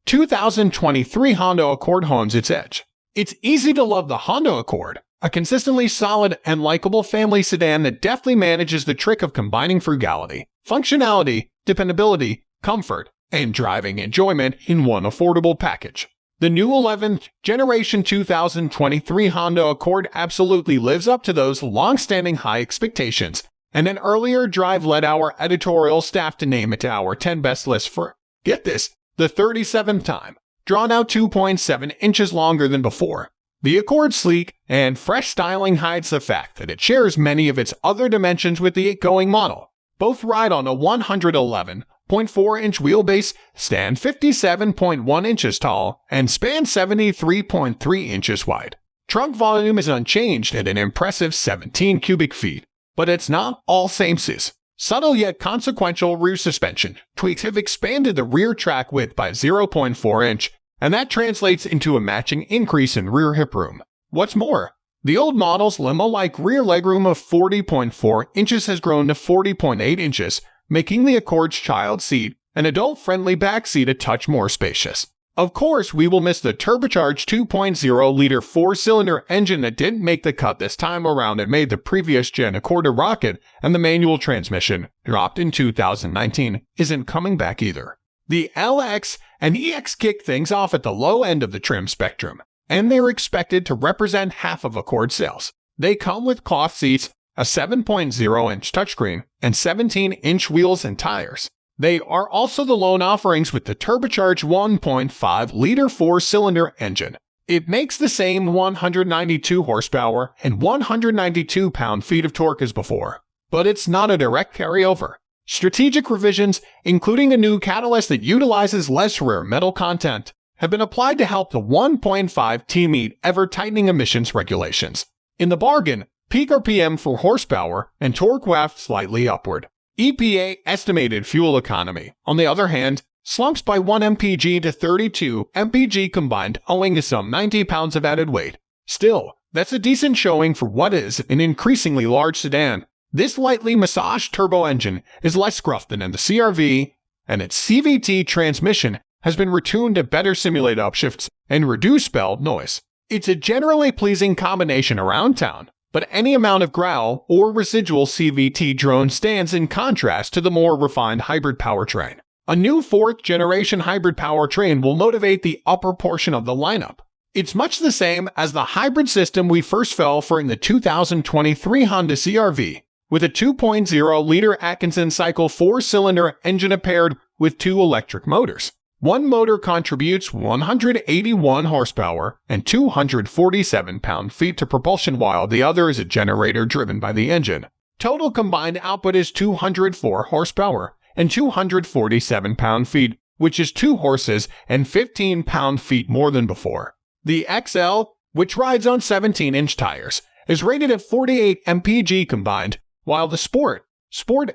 2023 Honda Accord hones its edge. It's easy to love the Honda Accord, a consistently solid and likable family sedan that deftly manages the trick of combining frugality, functionality, dependability, comfort, and driving enjoyment in one affordable package. The new 11th generation 2023 Honda Accord absolutely lives up to those long-standing high expectations, and an earlier drive led our editorial staff to name it our 10 best list for, get this, the 37th time, drawn out 2.7 inches longer than before. The Accord's sleek and fresh styling hides the fact that it shares many of its other dimensions with the outgoing model. Both ride on a 111.4-inch wheelbase, stand 57.1 inches tall, and span 73.3 inches wide. Trunk volume is unchanged at an impressive 17 cubic feet, but it's not all sameness. Subtle yet consequential rear suspension tweaks have expanded the rear track width by 0.4 inch, and that translates into a matching increase in rear hip room. What's more, the old model's limo-like rear legroom of 40.4 inches has grown to 40.8 inches, making the Accord's child seat, an adult-friendly back seat, a touch more spacious. Of course, we will miss the turbocharged 2.0-liter four-cylinder engine that didn't make the cut this time around and made the previous gen Accord a rocket, and the manual transmission, dropped in 2019, isn't coming back either. The LX and EX kick things off at the low end of the trim spectrum, and they're expected to represent half of Accord sales. They come with cloth seats, a 7.0-inch touchscreen, and 17-inch wheels and tires. They are also the lone offerings with the turbocharged 1.5-liter four-cylinder engine. It makes the same 192 horsepower and 192 pound-feet of torque as before, but it's not a direct carryover. Strategic revisions, including a new catalyst that utilizes less rare metal content, have been applied to help the 1.5T meet ever-tightening emissions regulations. In the bargain, peak RPM for horsepower and torque waft slightly upward. EPA estimated fuel economy, on the other hand, slumps by 1 mpg to 32 mpg combined, owing to some 90 pounds of added weight. Still, that's a decent showing for what is an increasingly large sedan. This lightly massaged turbo engine is less gruff than in the CR-V, and its CVT transmission has been retuned to better simulate upshifts and reduce bell noise. It's a generally pleasing combination around town, but any amount of growl or residual CVT drone stands in contrast to the more refined hybrid powertrain. A new 4th-generation hybrid powertrain will motivate the upper portion of the lineup. It's much the same as the hybrid system we first fell for in the 2023 Honda CR-V, with a 2.0-liter Atkinson cycle four-cylinder engine paired with two electric motors. One motor contributes 181 horsepower and 247 pound-feet to propulsion, while the other is a generator driven by the engine. Total combined output is 204 horsepower and 247 pound-feet, which is 2 horses and 15 pound-feet more than before. The XL, which rides on 17-inch tires, is rated at 48 mpg combined, while the Sport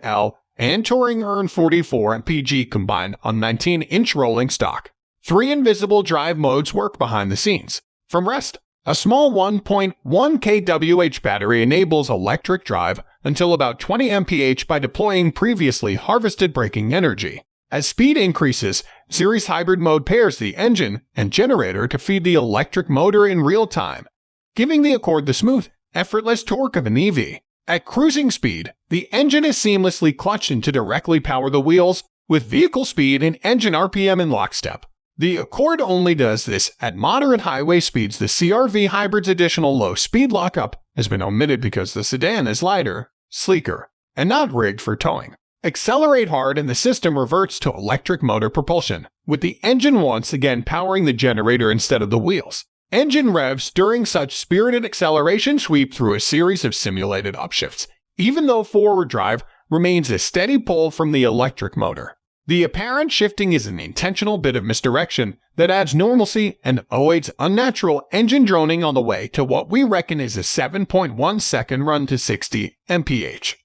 L, and Touring earn 44 mpg combined on 19-inch rolling stock. 3 invisible drive modes work behind the scenes. From rest, a small 1.1 kWh battery enables electric drive until about 20 mph by deploying previously harvested braking energy. As speed increases, Series Hybrid mode pairs the engine and generator to feed the electric motor in real time, giving the Accord the smooth, effortless torque of an EV. At cruising speed, the engine is seamlessly clutched in to directly power the wheels, with vehicle speed and engine RPM in lockstep. The Accord only does this at moderate highway speeds. The CR-V Hybrid's additional low-speed lockup has been omitted because the sedan is lighter, sleeker, and not rigged for towing. Accelerate hard and the system reverts to electric motor propulsion, with the engine once again powering the generator instead of the wheels. Engine revs during such spirited acceleration sweep through a series of simulated upshifts, even though forward drive remains a steady pull from the electric motor. The apparent shifting is an intentional bit of misdirection that adds normalcy and avoids unnatural engine droning on the way to what we reckon is a 7.1 second run to 60 mph.